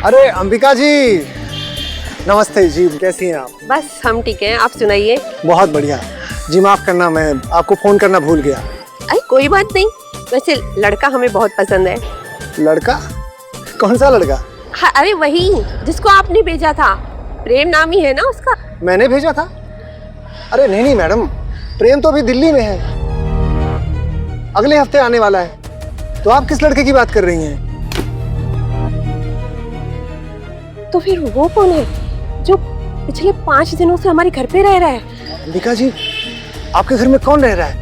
अरे अंबिका जी, नमस्ते जी, कैसी हैं आप? बस हम ठीक हैं, आप सुनाइए। बहुत बढ़िया जी। माफ करना, मैं आपको फोन करना भूल गया। अरे कोई बात नहीं, वैसे लड़का हमें बहुत पसंद है। लड़का? कौन सा लड़का? हाँ, अरे वही जिसको आपने भेजा था, प्रेम नाम ही है ना उसका। मैंने भेजा था? अरे नहीं नहीं मैडम, प्रेम तो अभी दिल्ली में है, अगले हफ्ते आने वाला है। तो आप किस लड़के की बात कर रही हैं? तो फिर वो कौन है जो पिछले 5 दिनों से हमारे घर पे रह रहा है? अंबिका जी, आपके घर में कौन रह रहा है?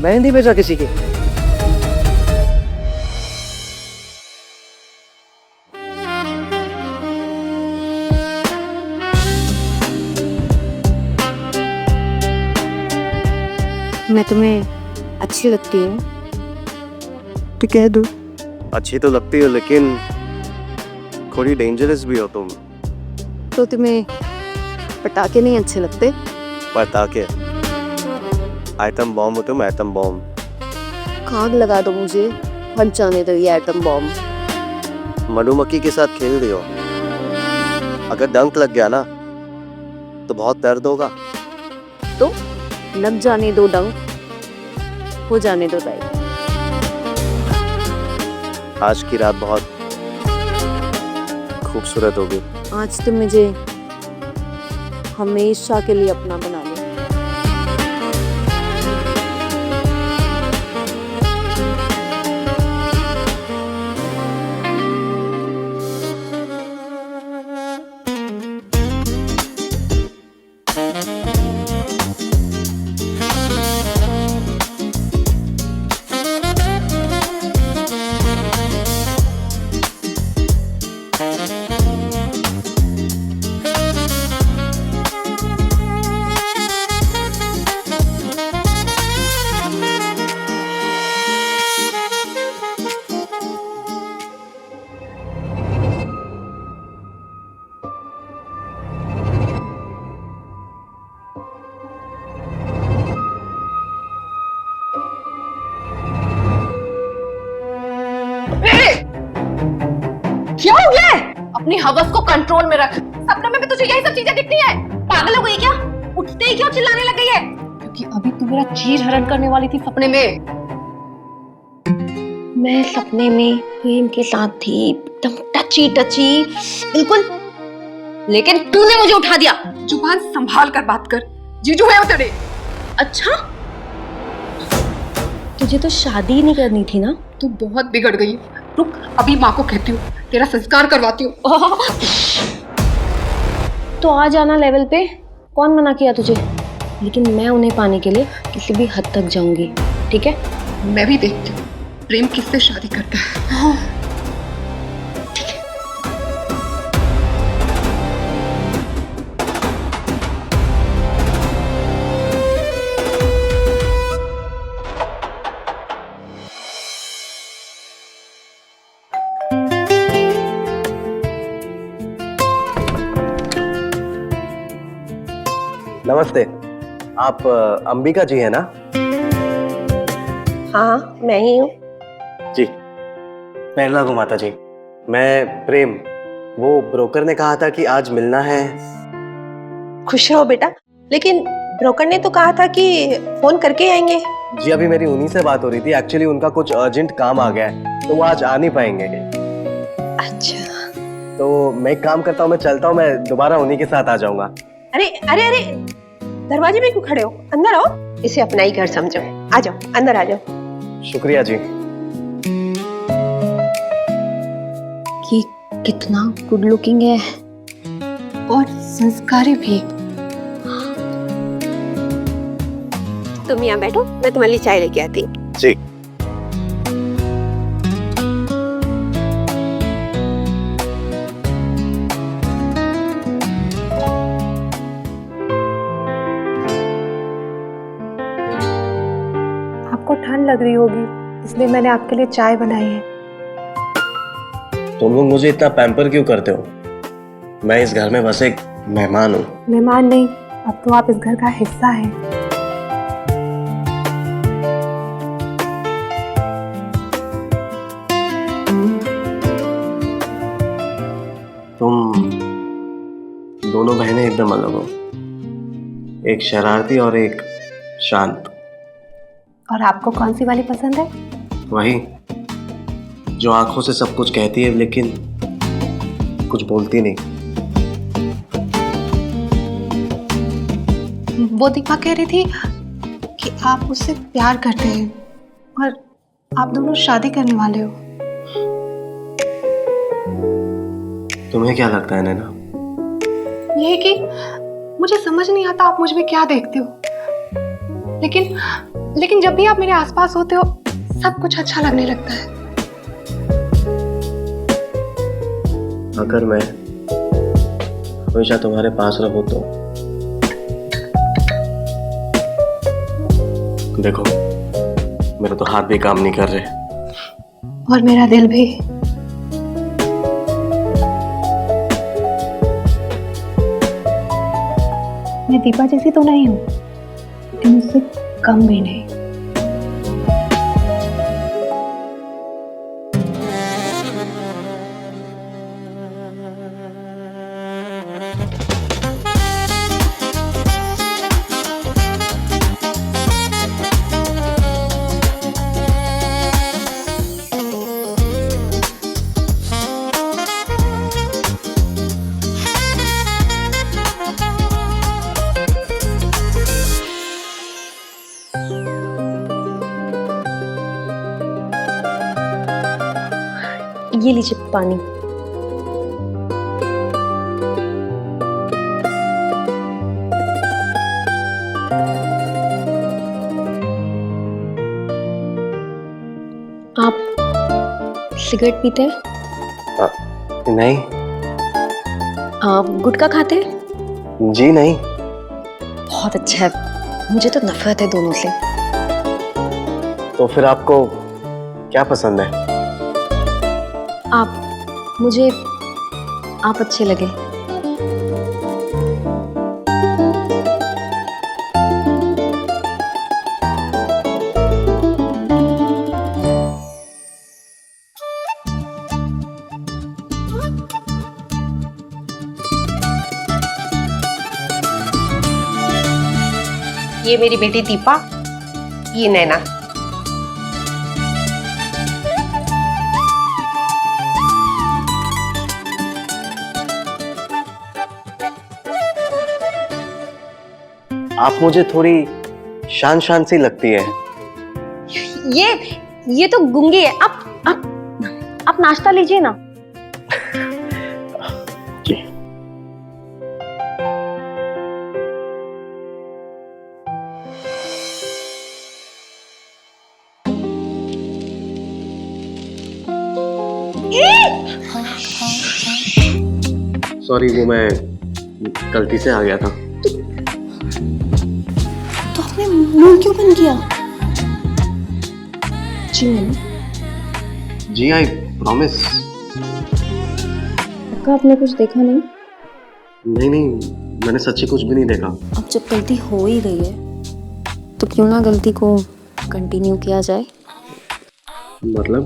मैंने नहीं भेजा किसी के। मैं तुम्हें अच्छी लगती हूँ तो कह दो। अच्छी तो लगती हो लेकिन थोड़ी डेंजरस भी हो तुम। तो तुम्हें पटाखे नहीं अच्छे लगते? पटाखे? आइटम बॉम्ब हो तुम, आइटम बॉम्ब। आग लगा दो मुझे, फट जाने दो ये एटम बॉम्ब। मधुमक्खी के साथ खेल रही हो, अगर डंक लग गया ना तो बहुत दर्द होगा। तो लग जाने दो डंक, हो जाने दो टाइप। आज की रात बहुत खूबसूरत होगी। आज तुम मुझे हमेशा के लिए अपना बना लो। क्या हो गया है? अपनी हवस को कंट्रोल में रख। सपने में भी तुझे यही सब चीजें दिखती है? पागल हो गई क्या? उठते ही क्यों चिल्लाने लग गई है? क्योंकि अभी तू मेरा चीर हरण करने वाली थी सपने में। मैं सपने में प्रेम के साथ थी, एकदम टची टची बिल्कुल, लेकिन तूने मुझे उठा दिया। जुबान संभाल कर बात कर, जीजू है वो तेरे। अच्छा, तुझे तो शादी नहीं करनी थी ना? तू बहुत बिगड़ गई। रुक, अभी माँ को कहती हूँ, तेरा संस्कार करवाती हूँ। तो आ जाना लेवल पे, कौन मना किया तुझे? लेकिन मैं उन्हें पाने के लिए किसी भी हद तक जाऊंगी, ठीक है? मैं भी देखती हूँ प्रेम किससे शादी करता है। नमस्ते, आप अंबिका जी हैं ना? हाँ, मैं ही हूँ। जी, पहला माता जी, मैं प्रेम। वो ब्रोकर ने कहा था कि आज मिलना है। खुश रहो बेटा, लेकिन ब्रोकर ने तो कहा था कि फोन करके आएंगे। जी अभी मेरी उन्हीं से बात हो रही थी, एक्चुअली उनका कुछ अर्जेंट काम आ गया है तो वो आज आ नहीं पाएंगे। अच्छा, तो मैं एक काम करता हूँ, मैं चलता हूँ, मैं दोबारा उन्हीं के साथ आ जाऊंगा। अरे अरे अरे, दरवाजे में क्यों खड़े हो? अंदर आओ, इसे अपना ही घर समझो। आ जाओ, अंदर आ जाओ। शुक्रिया जी। ये कितना गुड लुकिंग है और संस्कारी भी। तुम यहाँ बैठो, मैं तुम्हारे लिए चाय लेके आती। जी। आपको ठंड लग रही होगी, इसलिए मैंने आपके लिए चाय बनाई है। तुम लोग मुझे इतना पैम्पर क्यों करते हो? मैं इस घर में बस एक मेहमान हूँ। मेहमान नहीं, अब तो आप इस घर का हिस्सा हैं। दोनों बहनें एकदम अलग हो, एक शरारती और एक शांत। और आपको कौन सी वाली पसंद है? वही जो आंखों से सब कुछ कहती है लेकिन कुछ बोलती नहीं। वो दीपा कह रही थी कि आप उससे प्यार करते हैं और आप दोनों शादी करने वाले हो। तुम्हें क्या लगता है नैना? ये कि मुझे समझ नहीं आता आप मुझ में क्या देखते हो, लेकिन जब भी आप मेरे आसपास होते हो सब कुछ अच्छा लगने लगता है। अगर मैं हमेशा तुम्हारे पास रहूं तो देखो, मेरे तो हाथ भी काम नहीं कर रहे और मेरा दिल भी। मैं दीपा जैसी तो नहीं हूँ, लेकिन उससे कम भी नहीं। ये लीजिए पानी। आप सिगरेट पीते हैं? नहीं। आप गुटखा खाते हैं? जी नहीं। बहुत अच्छा है, मुझे तो नफरत है दोनों से। तो फिर आपको क्या पसंद है? मुझे आप अच्छे लगे। ये मेरी बेटी दीपा, ये नैना। आप मुझे थोड़ी शान शान सी लगती है। ये तो गुंगी है। आप नाश्ता लीजिए ना। जी। सॉरी, वो मैं गलती से आ गया था। तो आपने मुंह क्यों बंद किया? जी मैंने। जी, आई प्रॉमिस। आपने कुछ देखा नहीं? नहीं, मैंने सच्ची कुछ भी नहीं देखा। अब जब गलती हो ही गई है तो क्यों ना गलती को कंटिन्यू किया जाए। मतलब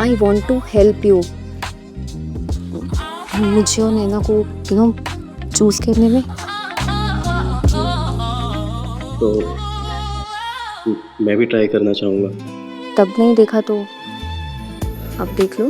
I want to help you. मुझे और नैना को चूज करने में। तो मैं भी ट्राई करना चाहूँगा। तब नहीं देखा तो अब देख लो।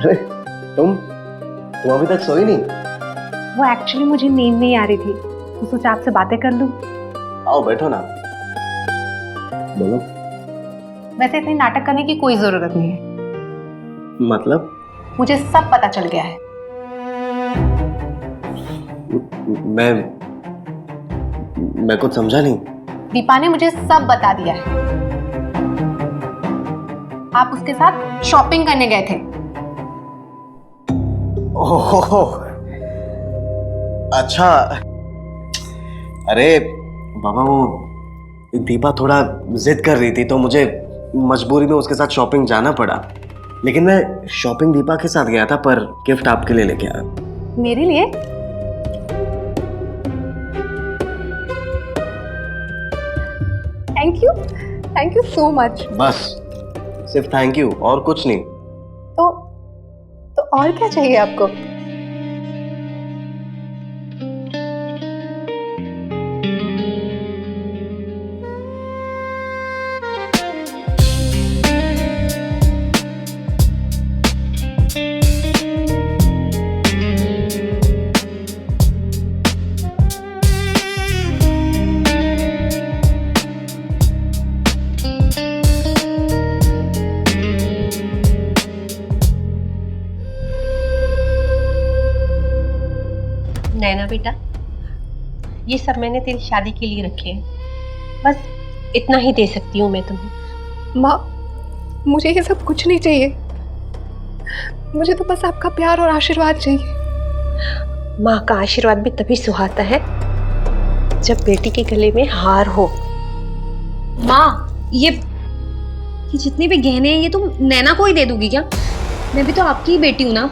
अरे तुम अभी तक सोई नहीं? वो एक्चुअली मुझे नींद नहीं आ रही थी तो सोचा आपसे बातें कर लूं। आओ बैठो ना। बोलो। वैसे इतनी नाटक करने की कोई जरूरत नहीं है। मतलब? मुझे सब पता चल गया है। मैं कुछ समझा नहीं। दीपा ने मुझे सब बता दिया है। आप उसके साथ शॉपिंग करने गए थे। ओह, अच्छा। अरे बाबा, वो दीपा थोड़ा जिद कर रही थी तो मुझे मजबूरी में उसके साथ शॉपिंग जाना पड़ा। लेकिन मैं शॉपिंग दीपा के साथ गया था, पर गिफ्ट आपके लिए लेके आया। मेरे लिए? Thank you so much. बस सिर्फ थैंक यू और कुछ नहीं। तो और क्या चाहिए आपको? नैना बेटा, ये सब मैंने तेरी शादी के लिए रखे हैं। बस इतना ही दे सकती हूँ मैं तुम्हें। माँ, मुझे ये सब कुछ नहीं चाहिए। मुझे तो बस आपका प्यार और आशीर्वाद चाहिए। माँ का आशीर्वाद भी तभी सुहाता है जब बेटी के गले में हार हो। माँ, ये जितने भी गहने हैं ये तुम नैना को ही दे दोगी क्या? मैं भी तो आपकी ही बेटी हूँ ना।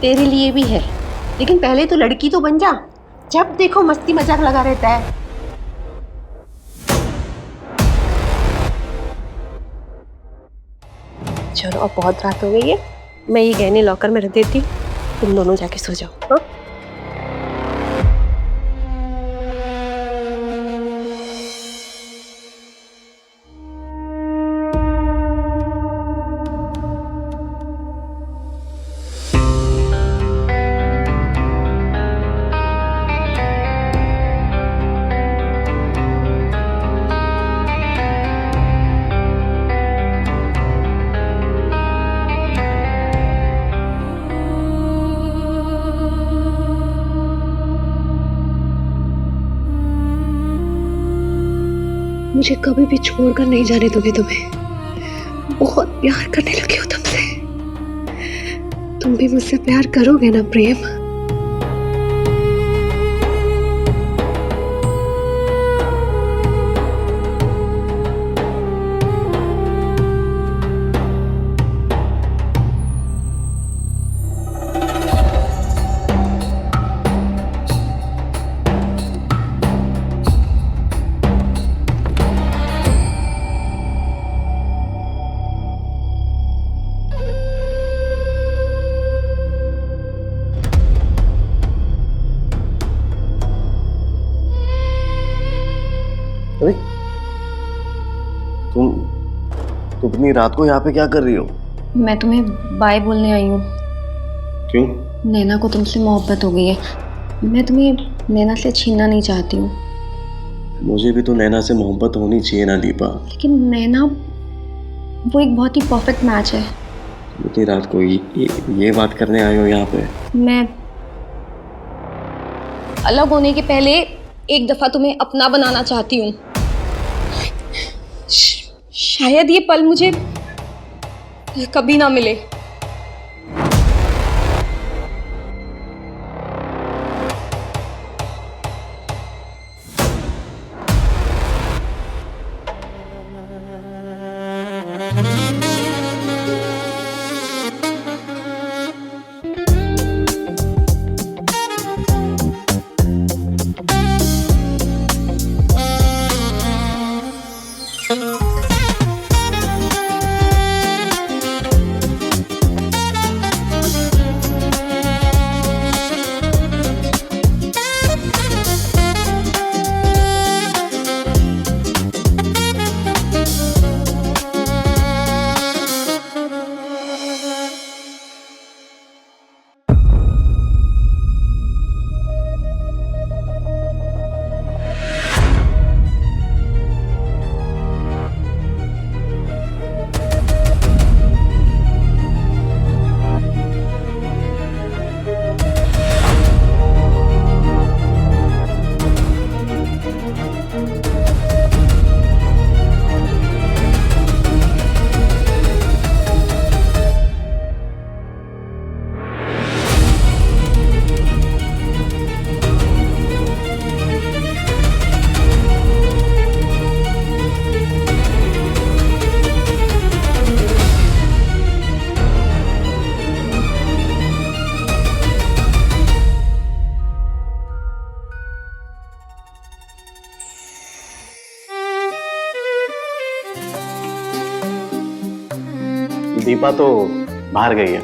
तेरे लिए भी है, लेकिन पहले तो लड़की तो बन जा। जब देखो मस्ती मजाक लगा रहता है। चलो अब बहुत रात हो गई है, मैं ये गहने लॉकर में रख देती हूँ, तुम दोनों जाके सो जाओ। हाँ? मुझे कभी भी छोड़कर नहीं जाने दोगे तुम्हें। बहुत प्यार करने लगे हो तुमसे। तुम भी मुझसे प्यार करोगे ना प्रेम? अरे तुम इतनी रात को यहाँ पे क्या कर रही हो? मैं तुम्हें बाय बोलने आई हूँ। क्यों? नैना को तुमसे मोहब्बत हो गई है। मैं तुम्हें नैना से छीनना नहीं चाहती हूँ। मुझे भी तो नैना से मोहब्बत होनी चाहिए ना दीपा। लेकिन नैना वो एक बहुत ही परफेक्ट मैच है। इतनी रात को ये बात करने आए हो यहाँ पे? मैं अलग होने के पहले एक दफा तुम्हें अपना बनाना चाहती हूँ। शायद ये पल मुझे कभी ना मिले। दीपा तो बाहर गई है।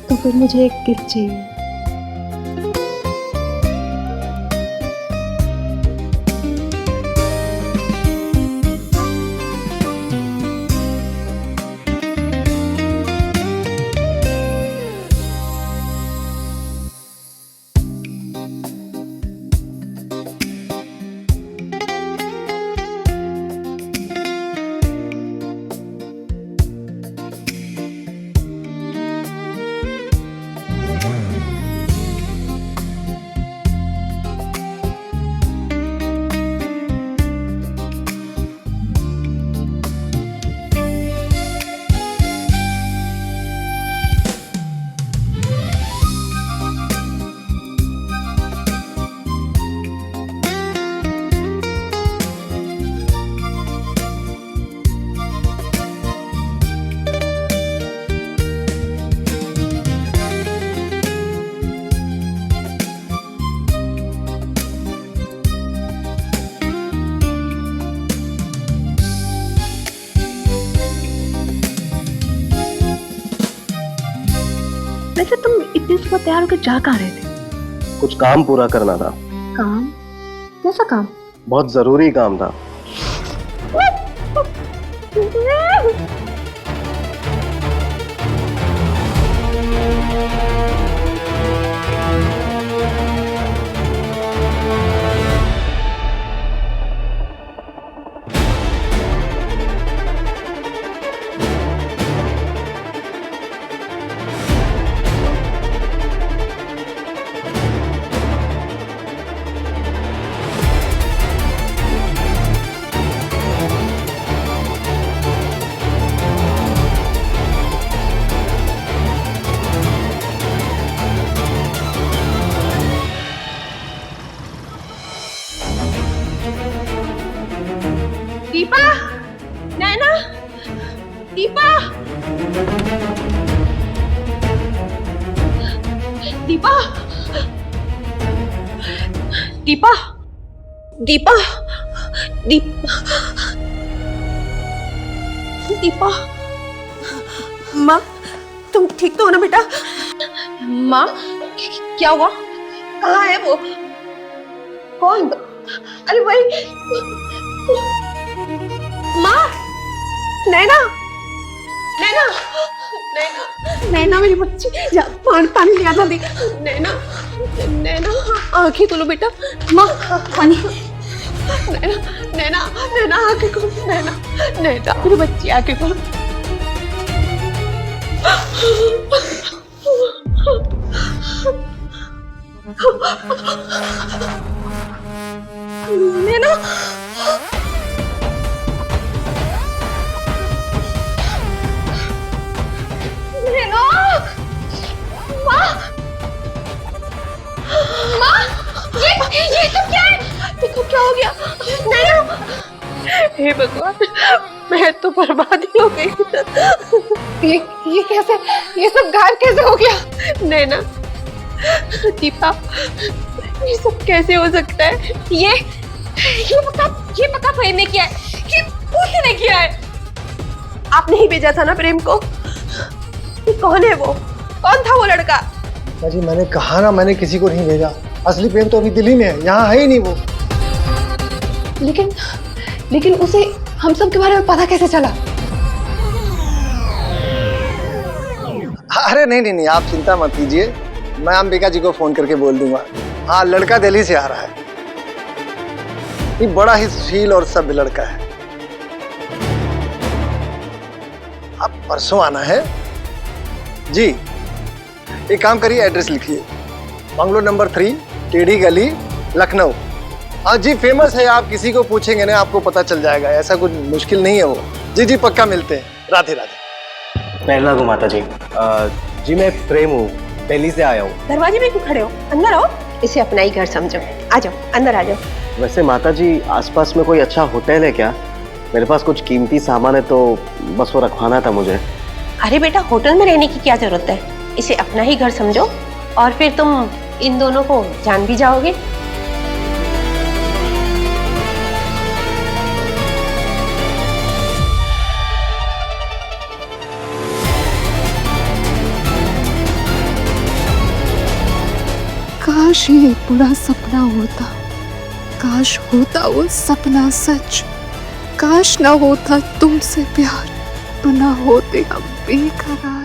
तो फिर मुझे एक गिफ्ट चाहिए। वैसे तुम इतनी सुबह तैयार होकर जा कहाँ रहे थे? कुछ काम पूरा करना था। काम? कैसा काम? बहुत जरूरी काम था। दीपा, नैना, दीपा, दीपा, दीपा, दीपा, दीपा, माँ, तुम ठीक तो हो ना बेटा? माँ, क्या हुआ? कहाँ है वो? कौन? अरे वही माँ, नैना, नैना, नैना, नैना मेरी बच्ची, जा पानी लिया था, देख, नैना, नैना, आंखें खोलो बेटा, माँ, पानी, नैना, नैना, नैना, आंखें खोलो, नैना, नैना, मेरी बच्ची, आंखें खोलो। नैना, नैना, माँ, माँ, ये सब क्या है? देखो क्या हो गया? नैना, हे भगवान, मैं तो बर्बाद ही हो गई। ये कैसे, ये सब गायब कैसे हो गया? नैना, दीपा, ये सब कैसे हो सकता है? ये पक्का प्रेम ने किया है, ये पूछने ने किया है। आपने ही भेजा था ना प्रेम को? ये कौन है वो? कौन था वो लड़का? जी मैंने कहा ना, मैंने किसी को नहीं भेजा। असली प्रेम तो अभी दिल्ली में है, यहाँ है ही नहीं वो। लेकिन उसे हम सब के बारे में पता कैसे चला? अरे नहीं, आप चिंता मत कीजिए, मैं अंबिका जी को फोन करके बोल दूंगा। हाँ, लड़का दिल्ली से आ रहा है। ये बड़ा ही सुशील और सभ्य लड़का है। आप परसों आना है जी। एक काम करिए, एड्रेस लिखिए, बंगलो नंबर 3, टेढ़ी गली, लखनऊ। हाँ जी, फेमस है, आप किसी को पूछेंगे ना आपको पता चल जाएगा, ऐसा कुछ मुश्किल नहीं है वो। जी पक्का मिलते हैं। राधे राधे। प्रेरणा को माता जी। जी मैं प्रेम हूँ, दिल्ली से आया हूँ। दरवाजे में क्यों खड़े हो? अंदर आओ, इसे अपना ही घर समझो। आ जाओ, अंदर आ जाओ। वैसे माता जी, आसपास में कोई अच्छा होटल है क्या? मेरे पास कुछ कीमती सामान है तो बस वो रखवाना था मुझे। अरे बेटा, होटल में रहने की क्या जरूरत है? इसे अपना ही घर समझो और फिर तुम इन दोनों को जान भी जाओगे। काश ये बुरा सपना होता, काश होता वो सपना सच, काश ना होता तुमसे प्यार, तो ना होते हम बेकरार।